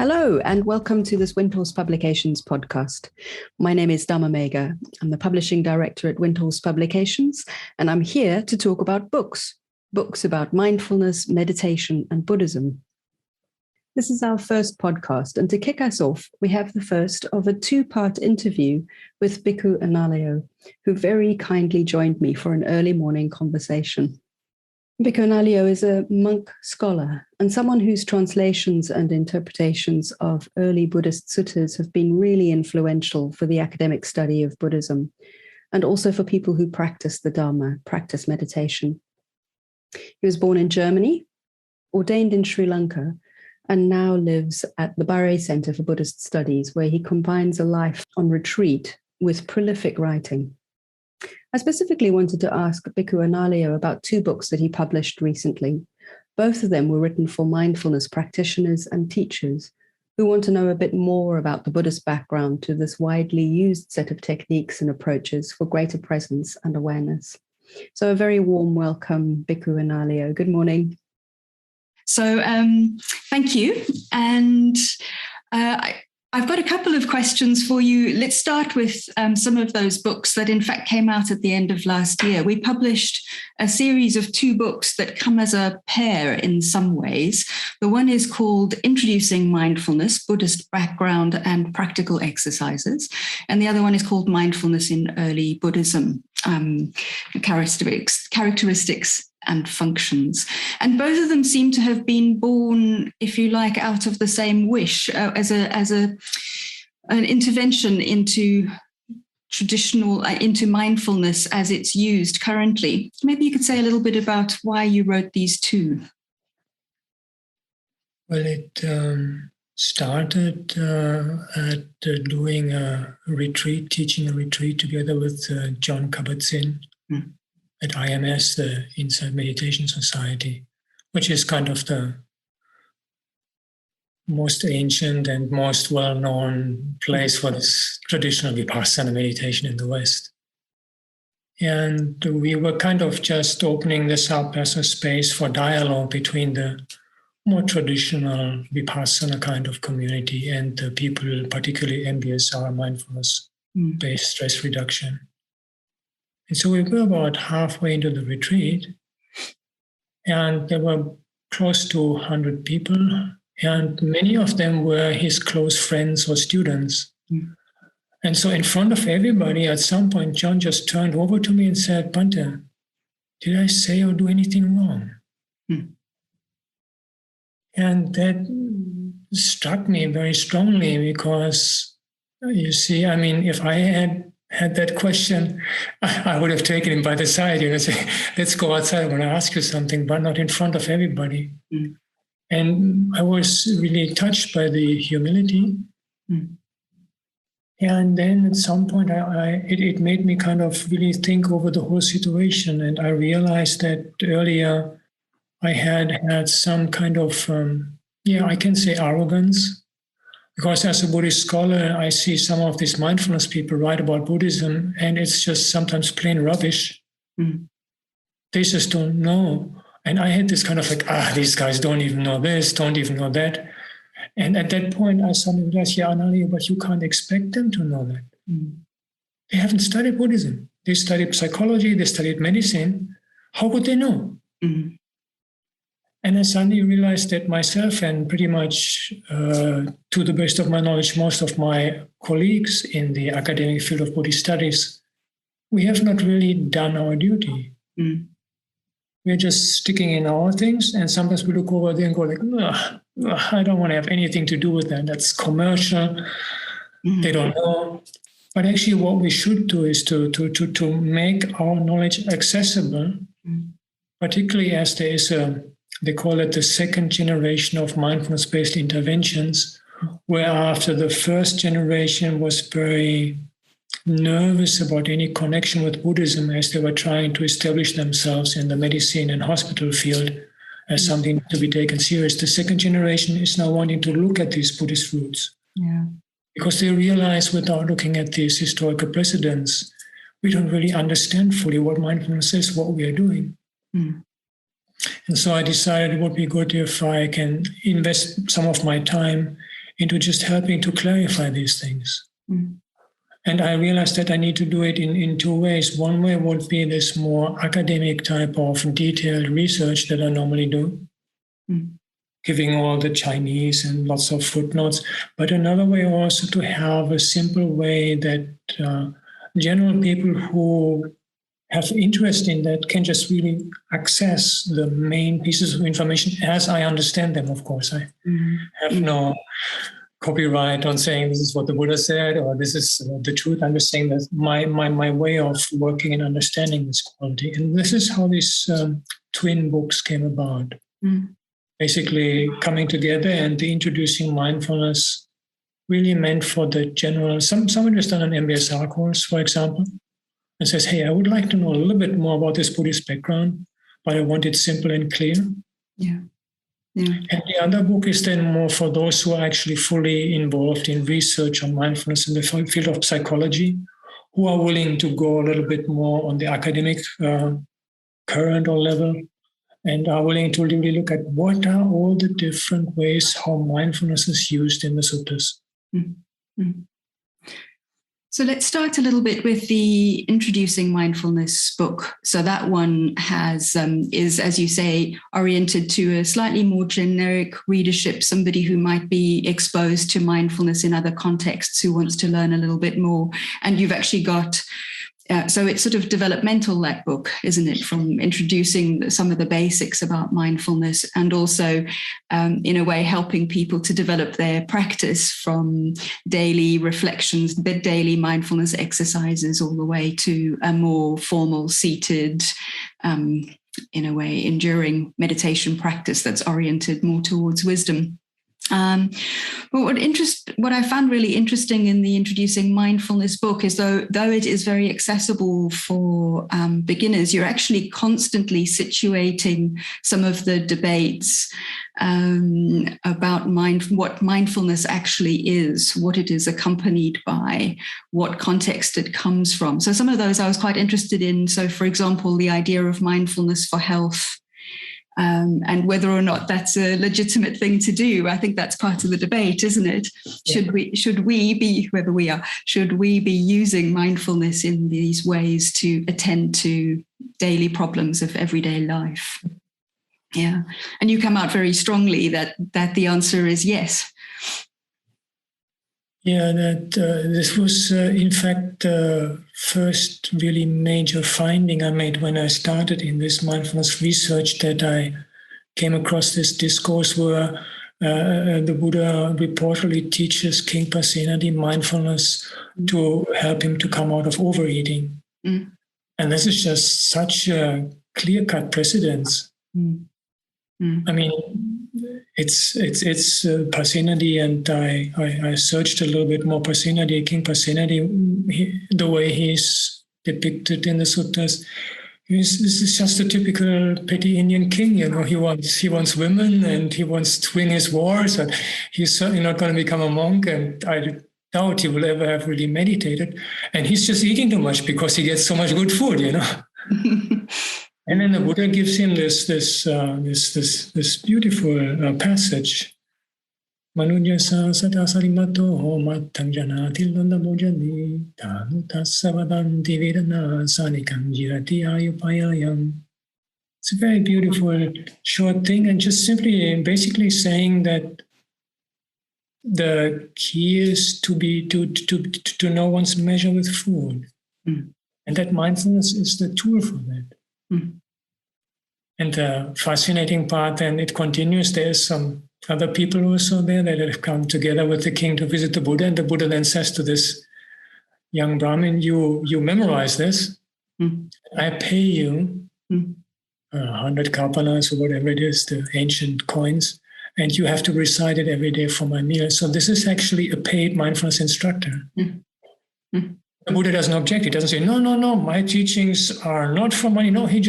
Hello, and welcome to this Windhorse Publications podcast. My name is Dhammameghā. I'm the publishing director at Windhorse Publications, and I'm here to talk about books about mindfulness, meditation, and Buddhism. This is our first podcast, and to kick us off, we have the first of a two-part interview with Bhikkhu Anālayo, who very kindly joined me for an early morning conversation. Bhikkhu Anālayo is a monk scholar and someone whose translations and interpretations of early Buddhist suttas have been really influential for the academic study of Buddhism, and also for people who practice the Dharma, practice meditation. He was born in Germany, ordained in Sri Lanka, and now lives at the Barre Center for Buddhist Studies, where he combines a life on retreat with prolific writing. I specifically wanted to ask Bhikkhu Anālayo about two books that he published recently. Both of them were written for mindfulness practitioners and teachers who want to know a bit more about the Buddhist background to this widely used set of techniques and approaches for greater presence and awareness. So a very warm welcome, Bhikkhu Anālayo. Good morning. So thank you. And I've got a couple of questions for you. Let's start with some of those books that in fact came out at the end of last year. We published a series of two books that come as a pair in some ways. The one is called Introducing Mindfulness, Buddhist Background and Practical Exercises. And the other one is called Mindfulness in Early Buddhism, Characteristics and Functions. And both of them seem to have been born, if you like, out of the same wish as an intervention into into mindfulness as it's used currently. Maybe you could say a little bit about why you wrote these two. Well, it started at doing a retreat, teaching a retreat together with John Kabat-Zinn at IMS, the Insight Meditation Society, which is kind of the most ancient and most well-known place for this traditional Vipassana meditation in the West. And we were kind of just opening this up as a space for dialogue between the more traditional Vipassana kind of community and the people, particularly MBSR, mindfulness-based stress reduction. And so we were about halfway into the retreat, and there were close to 100 people, and many of them were his close friends or students. And so in front of everybody, at some point, John just turned over to me and said, "Bhante, did I say or do anything wrong?" And that struck me very strongly because, you see, I mean, if I had that question, I would have taken him by the side, say, "Let's go outside, I want to ask you something," but not in front of everybody. And I was really touched by the humility. And then at some point, it made me kind of really think over the whole situation. And I realized that earlier I had some kind of, I can say arrogance. Because as a Buddhist scholar, I see some of these mindfulness people write about Buddhism, and it's just sometimes plain rubbish. They just don't know. And I had this kind of like, these guys don't even know this, don't even know that. And at that point, I suddenly realized, Anālayo, but you can't expect them to know that. They haven't studied Buddhism. They studied psychology, they studied medicine. How would they know? And I suddenly realized that myself and pretty much, to the best of my knowledge, most of my colleagues in the academic field of Buddhist studies, we have not really done our duty. We're just sticking in our things, and sometimes we look over there and go like, I don't want to have anything to do with that. That's commercial. They don't know. But actually what we should do is to make our knowledge accessible, particularly as there is they call it the second generation of mindfulness-based interventions, where after the first generation was very nervous about any connection with Buddhism as they were trying to establish themselves in the medicine and hospital field as something to be taken serious. The second generation is now wanting to look at these Buddhist roots. Because they realize without looking at these historical precedents, we don't really understand fully what mindfulness is, what we are doing. And so I decided it would be good if I can invest some of my time into just helping to clarify these things. And I realized that I need to do it in two ways. One way would be this more academic type of detailed research that I normally do, giving all the Chinese and lots of footnotes. But another way also to have a simple way that general people who have interest in that can just really access the main pieces of information as I understand them, of course. I have no copyright on saying this is what the Buddha said or this is the truth. I'm just saying that my way of working and understanding this quality. And this is how these twin books came about. Basically coming together and introducing mindfulness really meant for the general, someone who's done an MBSR course, for example, and says, hey, I would like to know a little bit more about this Buddhist background, but I want it simple and clear. And the other book is then more for those who are actually fully involved in research on mindfulness in the field of psychology, who are willing to go a little bit more on the academic current or level, and are willing to really look at what are all the different ways how mindfulness is used in the suttas. So let's start a little bit with the Introducing Mindfulness book. So that one is, as you say, oriented to a slightly more generic readership, somebody who might be exposed to mindfulness in other contexts, who wants to learn a little bit more. And you've actually got, so it's sort of developmental, that book, isn't it? From introducing some of the basics about mindfulness and also, in a way, helping people to develop their practice from daily reflections, daily mindfulness exercises, all the way to a more formal, seated, in a way, enduring meditation practice that's oriented more towards wisdom. But what I found really interesting in the Introducing Mindfulness book is though it is very accessible for beginners, you're actually constantly situating some of the debates about what mindfulness actually is, what it is accompanied by, what context it comes from. So some of those I was quite interested in. So, for example, the idea of mindfulness for health. And whether or not that's a legitimate thing to do, I think that's part of the debate, isn't it? Should we be using mindfulness in these ways to attend to daily problems of everyday life? Yeah, and you come out very strongly that the answer is yes. Yeah, that this was in fact the first really major finding I made when I started in this mindfulness research, that I came across this discourse where the Buddha reportedly teaches King Pasenadi mindfulness to help him to come out of overeating. And this is just such a clear-cut precedence. I mean, it's Pasenadi, and I searched a little bit more Pasenadi, King Pasenadi, the way he's depicted in the suttas. This is just a typical petty Indian king, you know. He wants women and he wants to win his wars, and he's certainly not going to become a monk, and I doubt he will ever have really meditated. And he's just eating too much because he gets so much good food, you know. And then the Buddha gives him this beautiful passage. Manujasa satasarimato homatang janati landa bojani tanutasavadanti vedana sanikam jirati ayupayayam. It's a very beautiful short thing, and just simply basically saying that the key is to know one's measure with food. And that mindfulness is the tool for that. And the fascinating part, and it continues, there's some other people also there that have come together with the king to visit the Buddha, and the Buddha then says to this young Brahmin, you memorize this, I pay you 100 kapanas or whatever it is, the ancient coins, and you have to recite it every day for my meal. So this is actually a paid mindfulness instructor. The Buddha doesn't object. He doesn't say, no, my teachings are not for money. No, he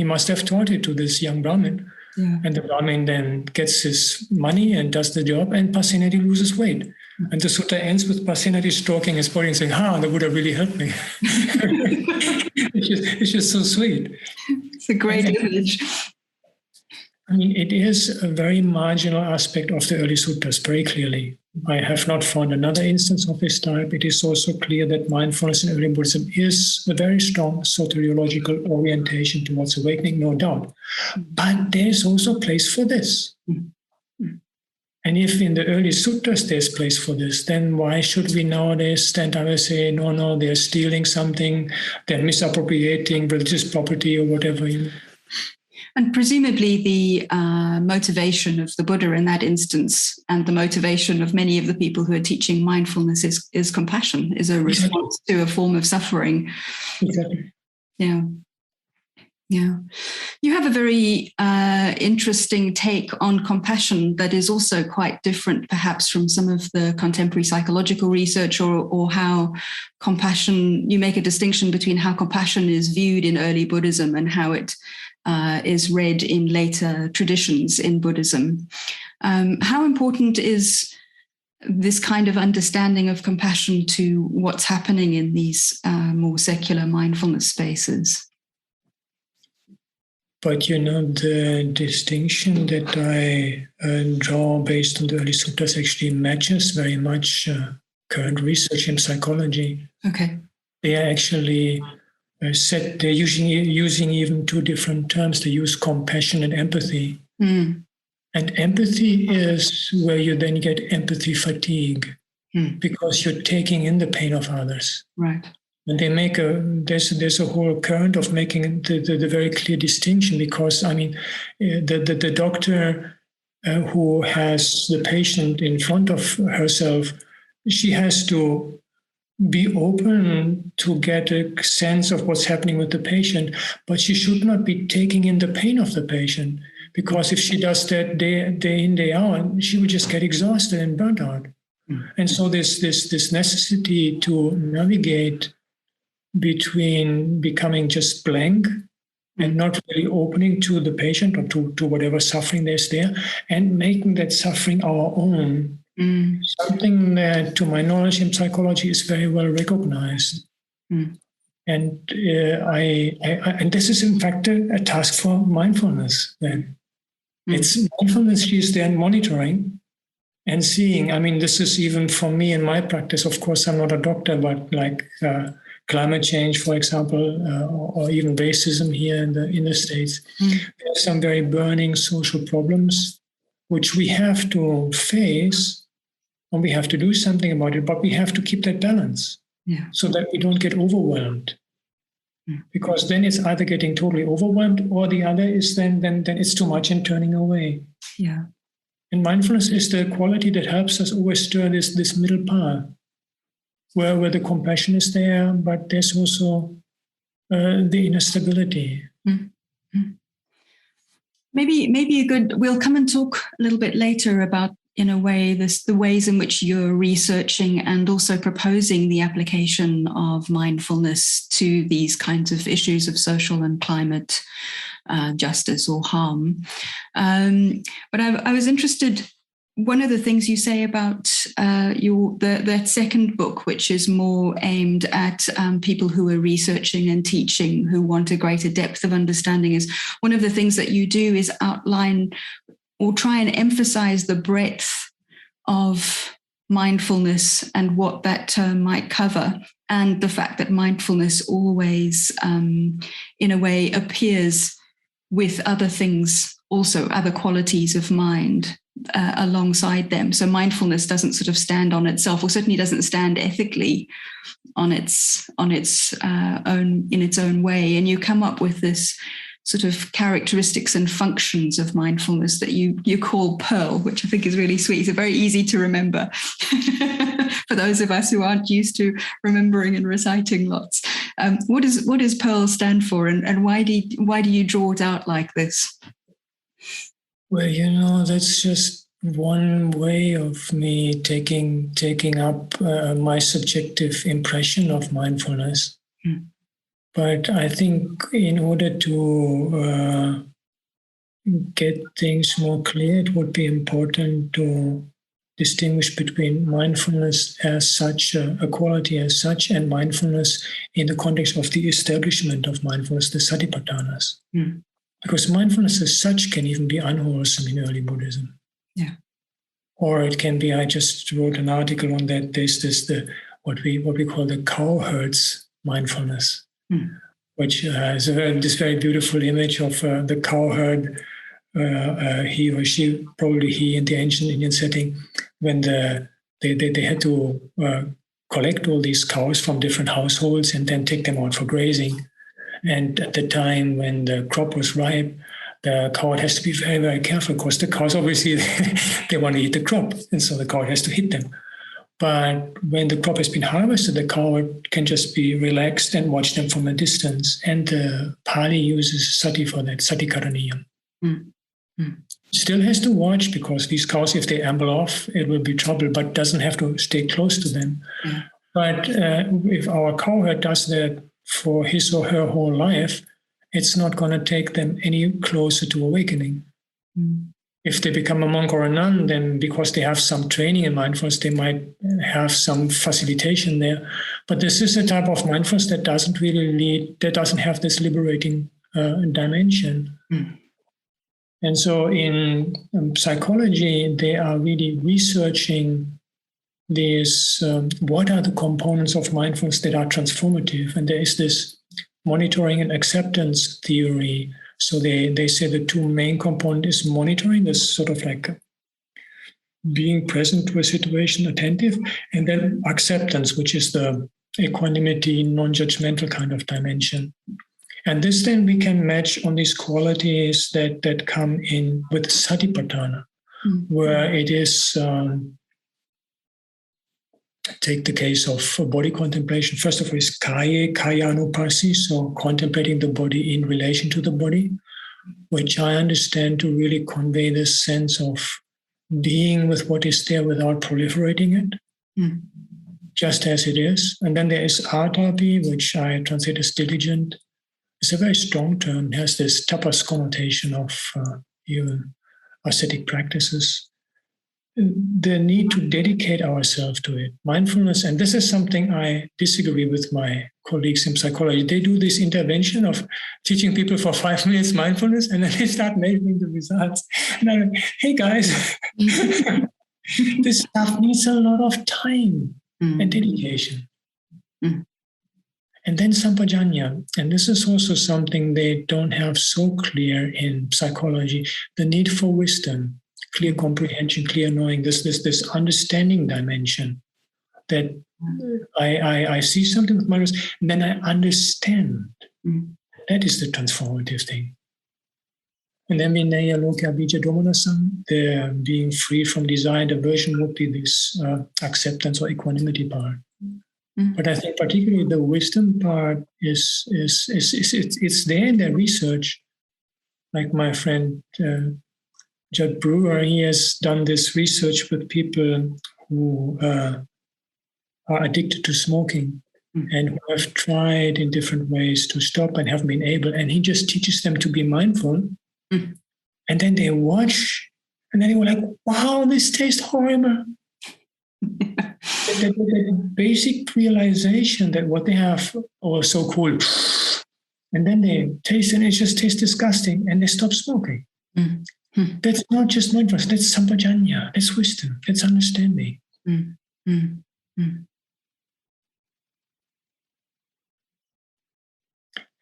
must have taught it to this young Brahmin. Yeah. And the Brahmin then gets his money and does the job, and Pasenadi loses weight. And the sutta ends with Pasenadi stroking his body and saying, the Buddha really helped me. It's just so sweet. It's a great image. I mean, it is a very marginal aspect of the early suttas, very clearly. I have not found another instance of this type. It is also clear that mindfulness in early Buddhism is a very strong soteriological orientation towards awakening, no doubt. But there is also a place for this. And if in the early suttas there's place for this, then why should we nowadays stand up and say, no, they're stealing something, they're misappropriating religious property or whatever? And presumably the motivation of the Buddha in that instance and the motivation of many of the people who are teaching mindfulness is compassion, is a response to a form of suffering. Exactly. Yeah. Yeah. You have a very interesting take on compassion that is also quite different perhaps from some of the contemporary psychological research or how compassion, you make a distinction between how compassion is viewed in early Buddhism and how it is read in later traditions in Buddhism. How important is this kind of understanding of compassion to what's happening in these more secular mindfulness spaces? But the distinction that I draw based on the early suttas actually matches very much current research in psychology. Okay. They are actually they're using even two different terms. They use compassion and empathy. And empathy is where you then get empathy fatigue because you're taking in the pain of others. Right. And they make there's a whole current of making the very clear distinction, because the doctor who has the patient in front of herself, she has to be open to get a sense of what's happening with the patient, but she should not be taking in the pain of the patient, because if she does that day in, day out, she will just get exhausted and burnt out. And so there's this necessity to navigate between becoming just blank and not really opening to the patient or to whatever suffering there's there, and making that suffering our own. Something that, to my knowledge in psychology, is very well recognized. And and this is in fact a task for mindfulness. Then it's mindfulness. She's then monitoring and seeing. This is even for me in my practice. Of course, I'm not a doctor, but like climate change, for example, or even racism here in the States. There are some very burning social problems which we have to face, and we have to do something about it, but we have to keep that balance so that we don't get overwhelmed. Because then it's either getting totally overwhelmed, or the other is then it's too much and turning away. Yeah. And mindfulness is the quality that helps us always stir this middle path, where the compassion is there, but there's also the inner stability. Maybe we'll come and talk a little bit later about, in a way, the ways in which you're researching and also proposing the application of mindfulness to these kinds of issues of social and climate justice or harm. But I was interested, one of the things you say about that second book, which is more aimed at people who are researching and teaching, who want a greater depth of understanding, is one of the things that you do is outline or try and emphasize the breadth of mindfulness and what that term might cover, and the fact that mindfulness always, in a way, appears with other things, also other qualities of mind alongside them. So mindfulness doesn't sort of stand on itself, or certainly doesn't stand ethically on its own, in its own way. And you come up with this sort of characteristics and functions of mindfulness that you call Pearl, which I think is really sweet. It's very easy to remember for those of us who aren't used to remembering and reciting lots. What does Pearl stand for, and why do you draw it out like this? Well, that's just one way of me taking up my subjective impression of mindfulness. But I think in order to get things more clear, it would be important to distinguish between mindfulness as such, a quality as such, and mindfulness in the context of the establishment of mindfulness, the satipatthanas. Because mindfulness as such can even be unwholesome in early Buddhism. Yeah. Or it can be, I just wrote an article on that. There's this what we call the cowherd's mindfulness, which is this very beautiful image of the cowherd, he or she, probably he in the ancient Indian setting, when they had to collect all these cows from different households and then take them out for grazing. And at the time when the crop was ripe, the cowherd has to be very, very careful because the cows obviously they want to eat the crop, and so the cowherd has to hit them. But when the crop has been harvested, the cowherd can just be relaxed and watch them from a distance. And the Pali uses sati for that, sati karaniyam. Still has to watch, because these cows, if they amble off, it will be trouble, but doesn't have to stay close to them. But if our cowherd does that for his or her whole life, it's not going to take them any closer to awakening. If they become a monk or a nun, then because they have some training in mindfulness, they might have some facilitation there. But this is a type of mindfulness that doesn't have this liberating dimension. And so in psychology, they are really researching these, what are the components of mindfulness that are transformative? And there is this monitoring and acceptance theory. So they say the two main components is monitoring, this sort of like being present to a situation, attentive, and then acceptance, which is the equanimity, non-judgmental kind of dimension. And this then we can match on these qualities that come in with satipatthana, where it is, take the case of body contemplation. First of all, is kayanupasi, so contemplating the body in relation to the body, which I understand to really convey this sense of being with what is there without proliferating it, just as it is. And then there is atapi, which I translate as diligent. It's a very strong term. It has this tapas connotation of even ascetic practices. The need to dedicate ourselves to it. Mindfulness, and this is something I disagree with my colleagues in psychology. They do this intervention of teaching people for 5 minutes mindfulness, and then they start measuring the results. And I'm like, hey guys, this stuff needs a lot of time and dedication. And then sampajanya, and this is also something they don't have so clear in psychology, the need for wisdom, clear comprehension, clear knowing, this understanding dimension that I see something with my eyes, and then I understand. That is the transformative thing. And then Vinaya Lokya Bija Domanasam, the being free from desire and aversion would be this acceptance or equanimity part. But I think particularly the wisdom part is it's there in their research. Like my friend Judd Brewer, he has done this research with people who are addicted to smoking and who have tried in different ways to stop and haven't been able. And he just teaches them to be mindful. And then they watch, and then they were like, wow, this tastes horrible. The basic realization that what they have was so cool. And then they taste, and it just tastes disgusting, and they stop smoking. That's not just mindfulness, that's sampajanya, that's wisdom, that's understanding.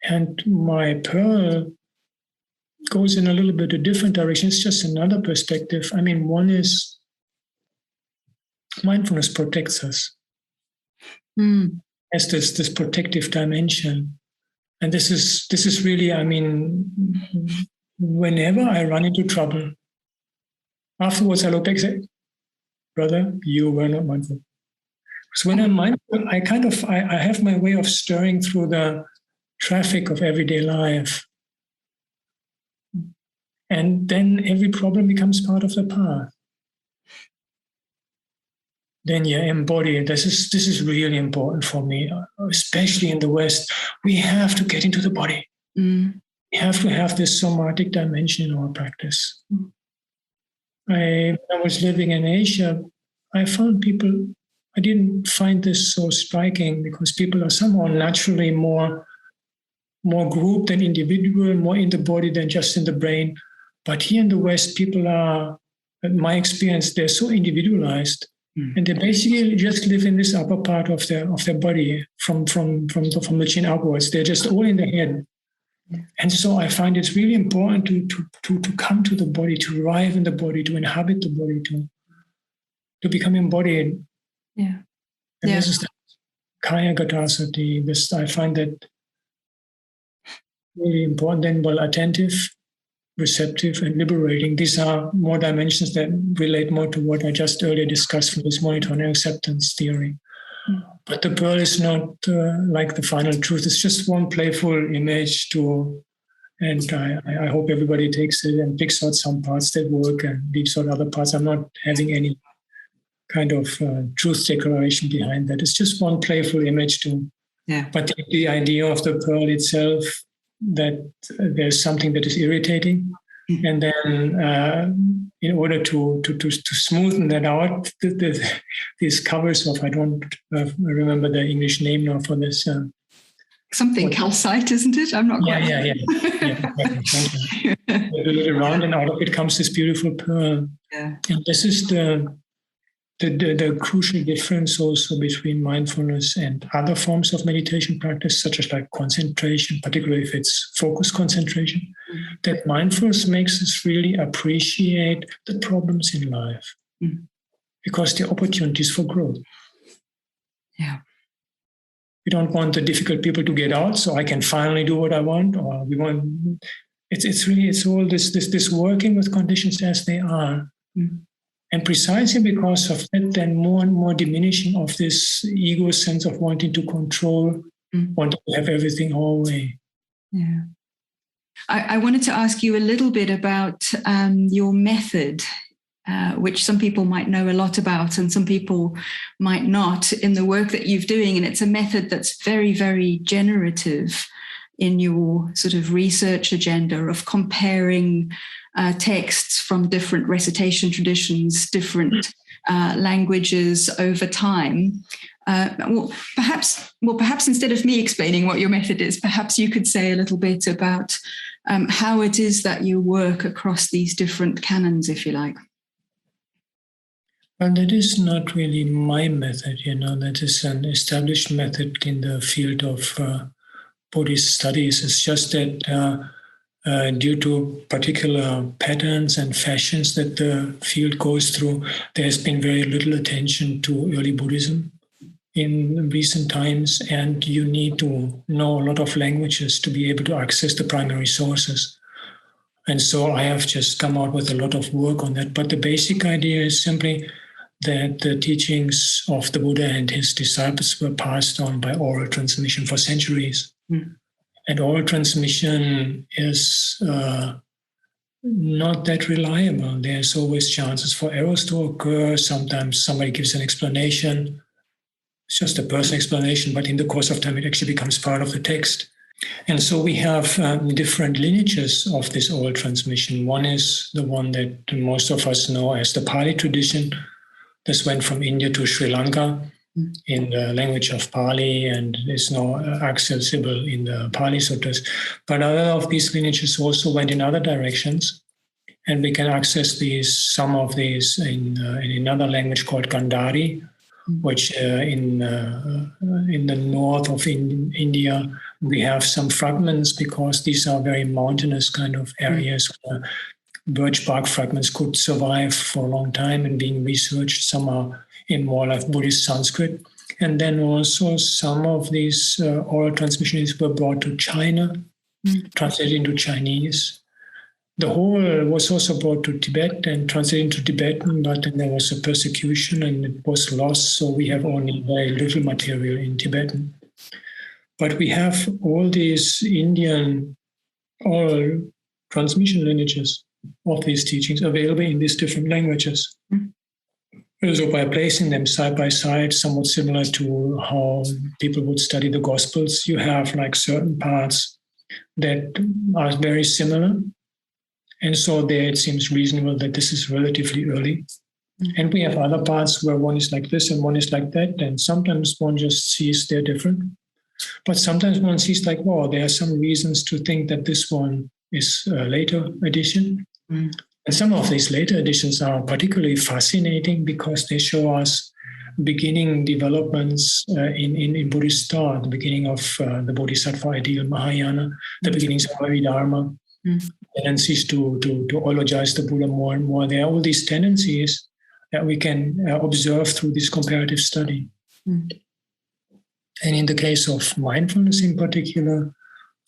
And my pearl goes in a little bit a different direction. It's just another perspective. I mean, one is mindfulness protects us. Has this protective dimension. And this is really, I mean, whenever I run into trouble, afterwards I look back and say, brother, you were not mindful. So when I'm mindful, I have my way of stirring through the traffic of everyday life. And then every problem becomes part of the path. Then you embody. This is really important for me, especially in the West. We have to get into the body. We have to have this somatic dimension in our practice. When I was living in Asia, I found people, I didn't find this so striking because people are somehow naturally more group than individual, more in the body than just in the brain. But here in the West, people are my experience, they're so individualized, and they basically just live in this upper part of their body from the chin upwards. They're just all in the head. And so I find it's really important to come to the body, to arrive in the body, to inhabit the body, to become embodied. Yeah. And this is the Kaya Gatasati. This, I find that really important. Then, well, attentive, receptive, and liberating. These are more dimensions that relate more to what I just earlier discussed from this monitoring acceptance theory. But the pearl is not like the final truth. It's just one playful image and I hope everybody takes it and picks out some parts that work and leaves out other parts. I'm not having any kind of truth declaration behind that. It's just one playful image but the idea of the pearl itself, that there's something that is irritating. And then in order to smoothen that out, these covers of, I don't remember the English name now for this. Something calcite, isn't it? I'm not quite. Yeah. Exactly. You do it around, and out of it comes this beautiful pearl. Yeah. And this is the crucial difference also between mindfulness and other forms of meditation practice, such as like concentration, particularly if it's focused concentration, that mindfulness makes us really appreciate the problems in life because they're opportunities for growth. Yeah. We don't want the difficult people to get out so I can finally do what I want, or we want, it's all this working with conditions as they are. And precisely because of that, then more and more diminishing of this ego sense of wanting to control, wanting to have everything our way. Yeah. I wanted to ask you a little bit about your method, which some people might know a lot about and some people might not, in the work that you're doing. And it's a method that's very, very generative in your sort of research agenda of comparing texts from different recitation traditions, different languages over time. Perhaps instead of me explaining what your method is, perhaps you could say a little bit about how it is that you work across these different canons, if you like. Well, that is not really my method, that is an established method in the field of Buddhist studies. It's just that due to particular patterns and fashions that the field goes through, there has been very little attention to early Buddhism in recent times, and you need to know a lot of languages to be able to access the primary sources. And so I have just come out with a lot of work on that. But the basic idea is simply that the teachings of the Buddha and his disciples were passed on by oral transmission for centuries. And oral transmission is not that reliable. There's always chances for errors to occur. Sometimes somebody gives an explanation. It's just a personal explanation, but in the course of time, it actually becomes part of the text. And so we have different lineages of this oral transmission. One is the one that most of us know as the Pali tradition. This went from India to Sri Lanka in the language of Pali and is now accessible in the Pali Sutras. But other of these lineages also went in other directions, and we can access some of these in another language called Gandhari, which in the north of India we have some fragments because these are very mountainous kind of areas where birch bark fragments could survive for a long time and being researched. Some are in more like Buddhist Sanskrit. And then also some of these oral transmissions were brought to China, translated into Chinese. The whole was also brought to Tibet and translated into Tibetan, but then there was a persecution and it was lost, so we have only very little material in Tibetan. But we have all these Indian oral transmission lineages of these teachings available in these different languages. So by placing them side by side, somewhat similar to how people would study the Gospels, you have like certain parts that are very similar. And so there it seems reasonable that this is relatively early. And we have other parts where one is like this and one is like that. And sometimes one just sees they're different. But sometimes one sees like, wow, there are some reasons to think that this one is a later addition. And some of these later editions are particularly fascinating because they show us beginning developments in Buddhist thought, the beginning of the Bodhisattva ideal Mahayana, the beginnings of Dharma, tendencies to ologize the Buddha more and more. There are all these tendencies that we can observe through this comparative study. And in the case of mindfulness in particular,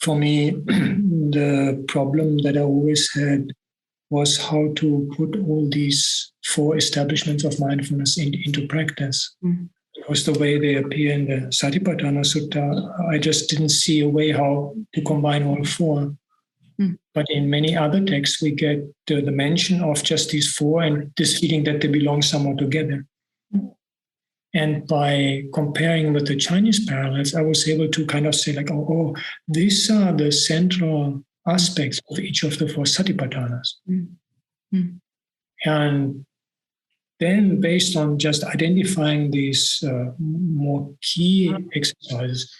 for me, the problem that I always had was how to put all these 4 establishments of mindfulness into practice. Because the way they appear in the Satipatthana Sutta, I just didn't see a way how to combine all 4. But in many other texts, we get the mention of just these 4 and this feeling that they belong somewhere together. And by comparing with the Chinese parallels, I was able to kind of say like, oh, these are the central aspects of each of the 4 satipatthanas. And then based on just identifying these more key exercises,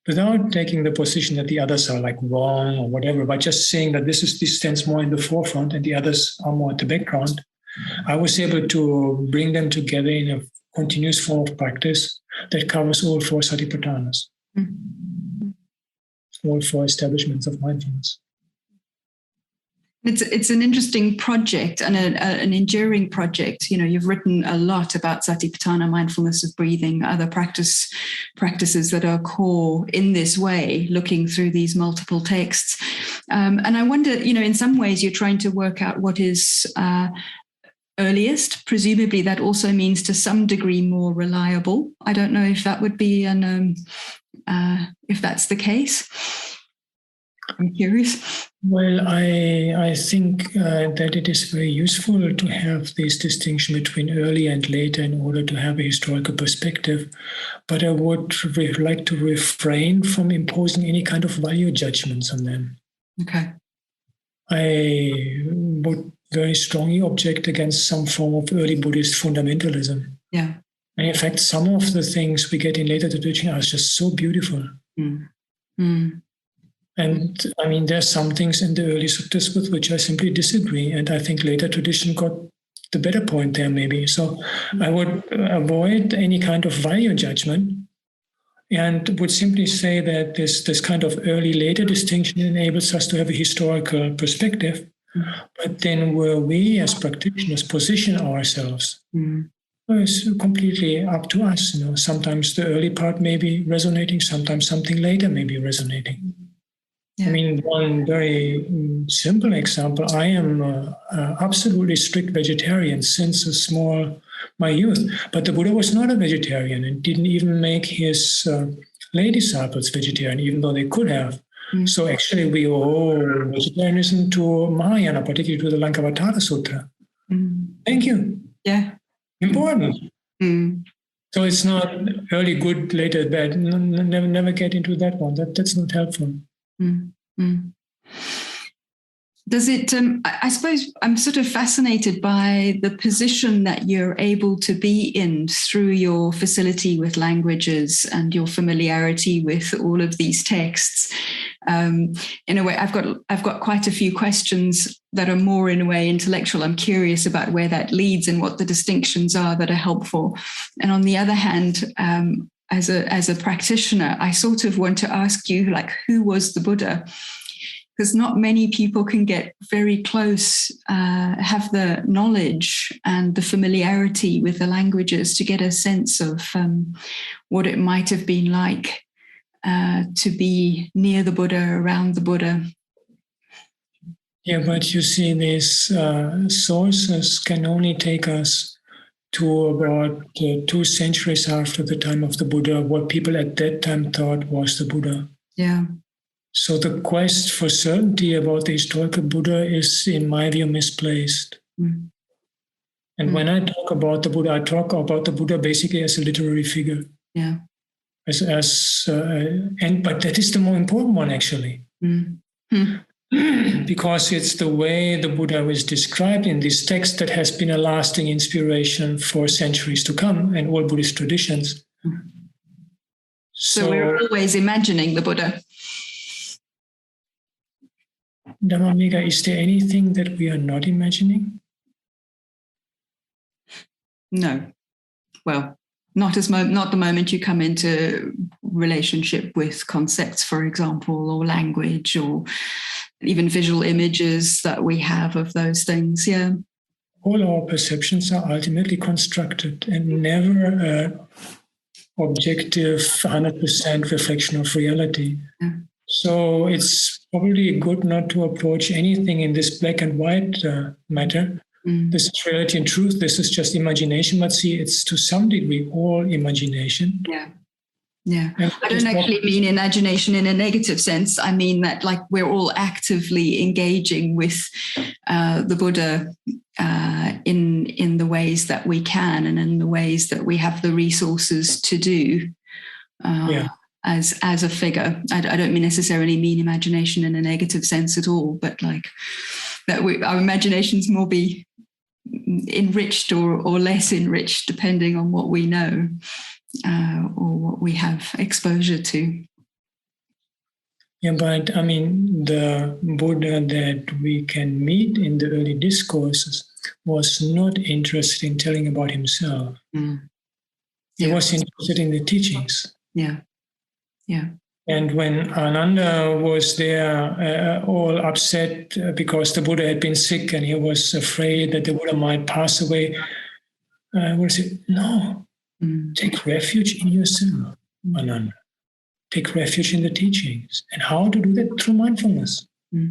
without taking the position that the others are like wrong or whatever, but just saying that this stands more in the forefront and the others are more at the background, I was able to bring them together in a continuous form of practice that covers all 4 satipatthanas, all 4 establishments of mindfulness. It's an interesting project and an enduring project. You know, you've written a lot about Satipatthana, mindfulness of breathing, other practices that are core in this way, looking through these multiple texts. And I wonder, you know, in some ways you're trying to work out what is earliest. Presumably that also means to some degree more reliable. I don't know if that would be if that's the case. I'm curious. Well, I think that it is very useful to have this distinction between early and later in order to have a historical perspective. But I would like to refrain from imposing any kind of value judgments on them. Okay. I would very strongly object against some form of early Buddhist fundamentalism. Yeah. And in fact, some of the things we get in later tradition are just so beautiful. And I mean, there's some things in the early suttas with which I simply disagree. And I think later tradition got the better point there, maybe. So I would avoid any kind of value judgment and would simply say that this kind of early-later distinction enables us to have a historical perspective. But then where we as practitioners position ourselves, it's completely up to us. You know, sometimes the early part may be resonating, sometimes something later may be resonating. Yeah. I mean, one very simple example, I am absolutely strict vegetarian since my youth. But the Buddha was not a vegetarian and didn't even make his lay disciples vegetarian, even though they could have. So actually we owe vegetarianism to Mahayana, particularly to the Lankavatara Sutra. Thank you. Yeah. Important. So it's not early good, later bad. Never get into that one. That's not helpful. Does it, I suppose I'm sort of fascinated by the position that you're able to be in through your facility with languages and your familiarity with all of these texts. In a way, I've got quite a few questions that are more in a way intellectual. I'm curious about where that leads and what the distinctions are that are helpful. And on the other hand, as a practitioner, I sort of want to ask you, like, who was the Buddha? Because not many people can get very close, have the knowledge and the familiarity with the languages to get a sense of what it might have been like to be near the Buddha, around the Buddha. Yeah, but you see, these sources can only take us to about 2 centuries after the time of the Buddha, what people at that time thought was the Buddha. Yeah. So the quest for certainty about the historical Buddha is, in my view, misplaced. And when I talk about the Buddha, I talk about the Buddha basically as a literary figure. Yeah. But that is the more important one, actually. Because it's the way the Buddha was described in this text that has been a lasting inspiration for centuries to come and all Buddhist traditions. So we're always imagining the Buddha. Dhammameghā, is there anything that we are not imagining? No. Well, not the moment you come into relationship with concepts, for example, or language, or even visual images that we have of those things. Yeah. All our perceptions are ultimately constructed and never objective 100% reflection of reality. Yeah. So it's probably good not to approach anything in this black and white matter. This is reality and truth. This is just imagination. But see, it's to some degree all imagination. Yeah. Yeah. I don't actually mean imagination in a negative sense. I mean that like we're all actively engaging with the Buddha in the ways that we can and in the ways that we have the resources to do as a figure. I don't necessarily mean imagination in a negative sense at all, but like that our imaginations more be enriched or less enriched depending on what we know. Or what we have exposure to. Yeah, but I mean, the Buddha that we can meet in the early discourses was not interested in telling about himself. He was interested in the teachings. Yeah, yeah. And when Ananda was there, all upset because the Buddha had been sick and he was afraid that the Buddha might pass away, Buddha said, no. Take refuge in yourself, Ananda. Take refuge in the teachings. And how to do that? Through mindfulness. Yeah.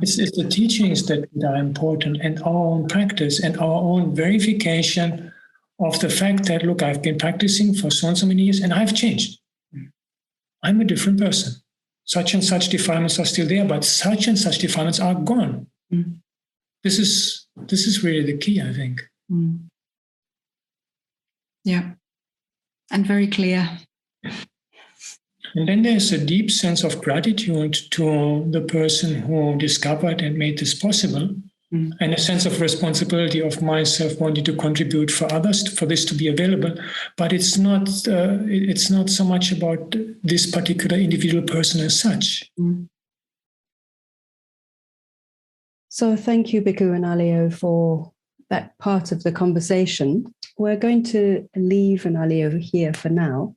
It's the teachings that are important, and our own practice and our own verification of the fact that, look, I've been practicing for so and so many years and I've changed. I'm a different person. Such and such defilements are still there, but such and such defilements are gone. This is really the key, I think. Yeah, and very clear. And then there's a deep sense of gratitude to the person who discovered and made this possible, and a sense of responsibility of myself wanting to contribute for others for this to be available. But it's not so much about this particular individual person as such. So thank you, Bhikkhu Anālayo, for that part of the conversation. We're going to leave Anālayo here for now.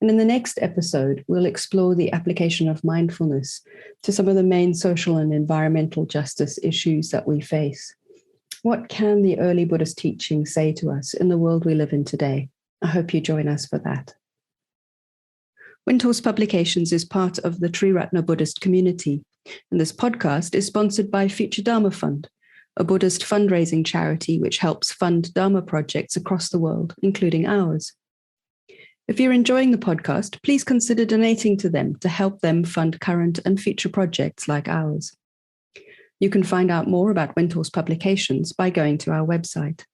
And in the next episode, we'll explore the application of mindfulness to some of the main social and environmental justice issues that we face. What can the early Buddhist teachings say to us in the world we live in today? I hope you join us for that. Windhorse Publications is part of the Triratna Buddhist community, and this podcast is sponsored by Future Dharma Fund, a Buddhist fundraising charity which helps fund Dharma projects across the world, including ours. If you're enjoying the podcast, please consider donating to them to help them fund current and future projects like ours. You can find out more about Windhorse Publications by going to our website.